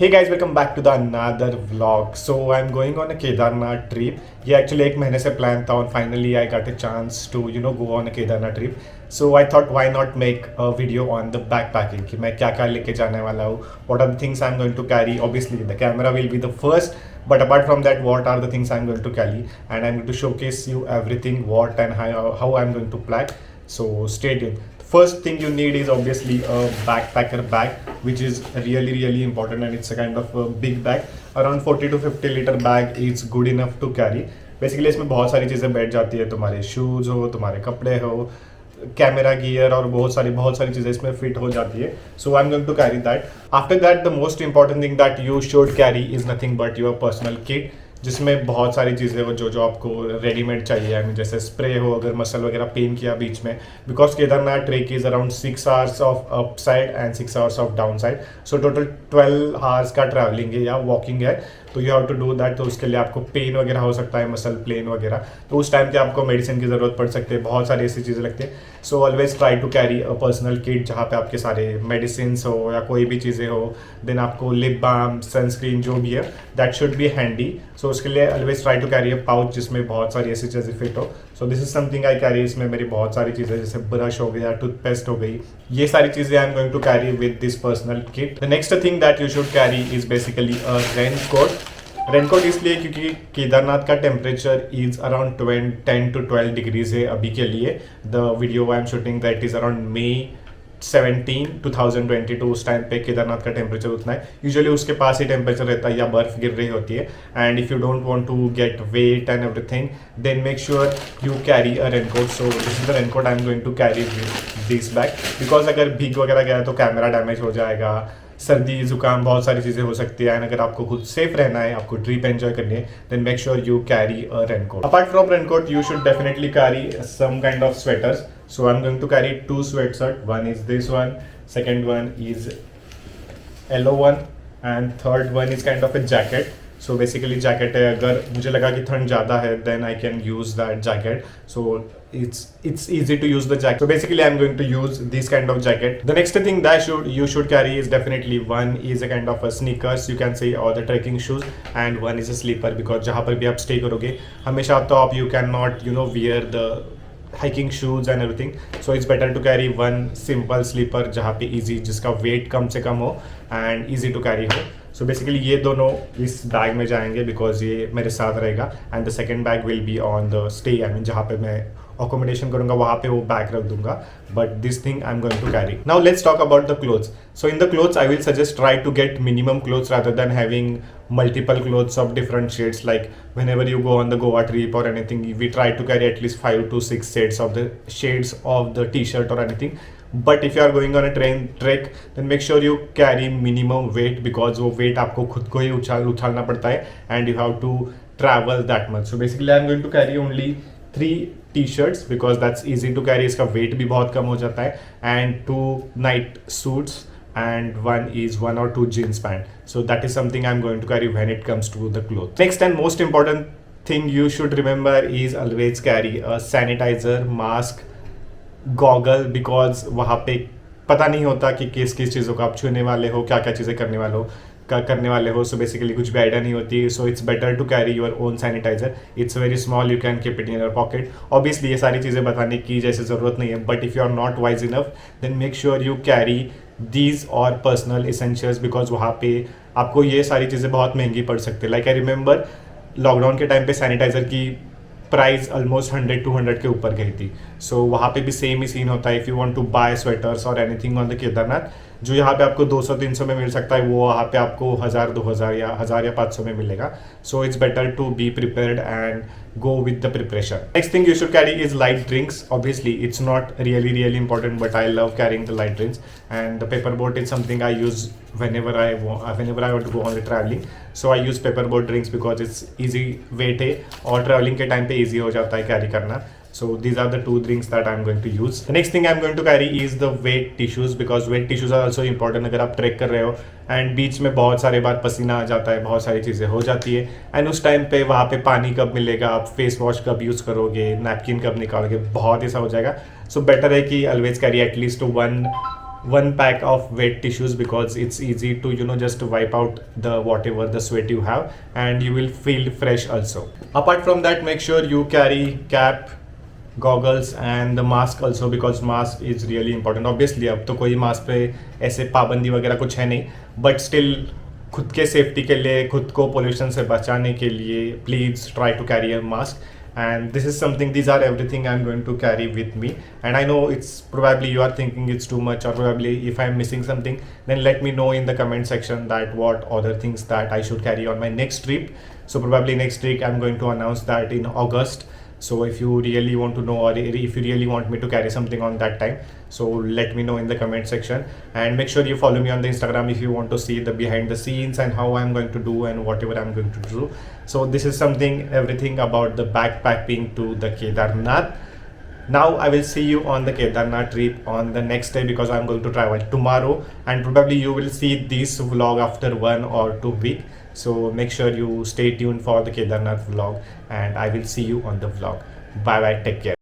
Hey guys, welcome back to the another vlog. So I'm going on a Kedarnath trip. ये actually एक महीने से plan था और finally I got a chance to go on a Kedarnath trip. So I thought why not make a video on the backpacking कि मैं क्या क्या लेके जाने वाला हूँ. What are the things I'm going to carry? Obviously the camera will be the first. But apart from that, what are the things I'm going to carry? And I'm going to showcase you everything, what and how I'm going to plan. So stay tuned. First thing you need is obviously a backpacker bag, which is really important, and it's a kind of a big bag. Around 40 to 50 liter bag is good enough to carry. Basically इसमें बहुत सारी चीज़ें बैठ जाती है, तुम्हारे shoes हो, तुम्हारे कपड़े हो, कैमरा गियर और बहुत सारी चीज़ें इसमें फिट हो जाती है. So I am going to carry that. After that the most important thing that you should carry is nothing but your personal kit, जिसमें बहुत सारी चीज़ें हो जो आपको रेडीमेड चाहिए. आई मीन जैसे स्प्रे हो अगर मसल वगैरह पेन किया बीच में, because Kedarnath trek is around 6 hours of up side and 6 hours of down side. So total 12 hours का ट्रैवलिंग है या वॉकिंग है. तो you have to do that. तो उसके लिए आपको पेन वगैरह हो सकता है, मसल प्लेन वगैरह, तो उस टाइम पे आपको मेडिसिन की ज़रूरत पड़ सकती है. बहुत सारी ऐसी चीज़ें लगती है. So always try to carry a personal kit जहाँ पे आपके सारे मेडिसिन हो या कोई भी चीज़ें हो. देन आपको लिप बाम, सनस्क्रीन जो भी है that should be handy. So उसके लिए always try to carry a pouch जिसमें बहुत सारी ऐसी चीज़ें फिट हो. So this is something I carry. इसमें मेरी बहुत सारी चीज़ें जैसे ब्रश हो गया, टूथपेस्ट हो गई, ये सारी चीज़ें I am going to carry with this personal kit. The next thing that you should carry is basically a raincoat. Raincoat इसलिए क्योंकि केदारनाथ का temperature is around 10 to 12 degrees है अभी के लिए. The video I am shooting that is around May 17, 2022. उस time पे केदारनाथ का टेम्परेचर उतना है. यूजुअली उसके पास ही टेम्परेचर रहता है या बर्फ गिर रही होती है. And if you don't want to get wet and everything, then make sure you carry a raincoat. So this is the raincoat I am going to carry this bag, because अगर भीग वगैरह गया तो कैमरा डैमेज हो जाएगा, सर्दी जुकाम बहुत सारी चीज़ें हो सकती है. एंड अगर आपको खुद सेफ रहना है, आपको ट्रिप एंजॉय करनी है, then make sure you carry a raincoat. Apart from raincoat you should definitely carry some kind of sweaters. So I'm going to carry 2 sweatshirts. One is this one, second one is yellow one, and third one is kind of a jacket. So basically jacket है, अगर मुझे लगा कि ठंड ज़्यादा है then I can use that jacket. So it's easy to use the jacket. So basically I'm going to use this kind of jacket. The next thing that you should carry is definitely one is a kind of a sneakers, you can say, or the trekking shoes, and one is a sleeper, because जहाँ पर भी आप stay करोगे हमेशा तो आप you cannot wear the hiking shoes and everything. So it's better to carry one simple sleeper जहाँ पे easy, जिसका weight कम से कम हो and easy to carry हो. So basically ये दोनों इस बैग में जाएंगे because ये मेरे साथ रहेगा. And the second bag will be on the stay, I mean जहाँ पे मैं accommodation करूँगा वहाँ पे वो बैग रख दूंगा. But this thing I'm going to carry. Now let's talk about the clothes. So in the clothes I will suggest try to get minimum clothes rather than having multiple clothes of different shades. Like whenever you go on the Goa trip or anything, we try to carry at least 5 to 6 shades of the t-shirt or anything. But if you are going on a trek, then make sure you carry minimum weight, because वो weight आपको खुद को ही उछालना पड़ता है and you have to travel that much. So basically I'm going to carry only 3 t-shirts because that's easy to carry. इसका weight भी बहुत कम हो जाता है. And 2 night suits and one or two jeans pant. So that is something I'm going to carry when it comes to the clothes. Next and most important thing you should remember is always carry a sanitizer, mask, goggle, because वहाँ पे पता नहीं होता कि किस चीज़ों को आप छूने वाले हो, क्या चीज़ें करने वाले हो. सो बेसिकली कुछ भी आइडिया नहीं होती. So it's better to carry your own sanitiser. It's very small, you can keep it in your pocket. Obviously ये सारी चीज़ें बताने की जैसे ज़रूरत नहीं है, but if you are not wise enough then make sure you carry these और पर्सनल इसेंशियल्स, बिकॉज वहाँ पे आपको ये सारी चीज़ें बहुत महंगी पड़ सकती है. लाइक आई रिमेंबर लॉकडाउन के टाइम पे सैनिटाइज़र की प्राइस ऑलमोस्ट 100-200 के ऊपर गई थी. सो वहाँ पे भी सेम ही सीन होता है. If you want to buy sweaters और एनीथिंग ऑन द केदारनाथ, जो यहाँ पे आपको 200-300 में मिल सकता है, वो वहाँ पे आपको 1000-2000 या 1000 या 500 में मिलेगा. So it's better to be prepared and go with the preparation. Next thing you should carry is light drinks. Obviously it's not really important, but I love carrying the light drinks, and the paper boat is something I use whenever I want to go on the traveling. So I use paper boat drinks because it's easy weight है और traveling के time पे easy हो जाता है carry करना. So these are the 2 drinks that I'm going to use. The next thing I'm going to carry is the wet tissues, because wet tissues are also important. अगर आप track कर रहे हो एंड बीच में बहुत सारे बार पसीना आ जाता है, बहुत सारी चीज़ें हो जाती है, एंड उस टाइम पे वहाँ पे पानी कब मिलेगा, आप फेस वॉश कब यूज़ करोगे, नैपकिन कब निकालोगे, बहुत ऐसा हो जाएगा. सो बेटर है कि always carry at least 1 one pack of wet tissues because it's easy to just wipe out the whatever the sweat you have, and you will feel fresh also. Apart from that, make sure you carry cap, goggles and the mask also, because mask is really important. Obviously अब तो कोई mask पे ऐसे पाबंदी वगैरह कुछ है नहीं, बट स्टिल खुद के सेफ्टी के लिए, खुद को पोल्यूशन से बचाने के लिए please try to carry a mask. And this is something, these are everything I'm going to carry with me. And I know it's probably you are thinking it's too much, or probably if I'm missing something, then let me know in the comment section that what other things that I should carry on my next trip. So probably next week I'm going to announce that in August. So if you really want to know, or if you really want me to carry something on that time, so let me know in the comment section. And make sure you follow me on the Instagram if you want to see the behind the scenes and how I'm going to do and whatever I'm going to do. So this is something, everything about the backpacking to the Kedarnath. Now I will see you on the Kedarnath trip on the next day, because I'm going to travel tomorrow, and probably you will see this vlog after 1 or 2 weeks. So make sure you stay tuned for the Kedarnath vlog, and I will see you on the vlog. Bye bye, take care.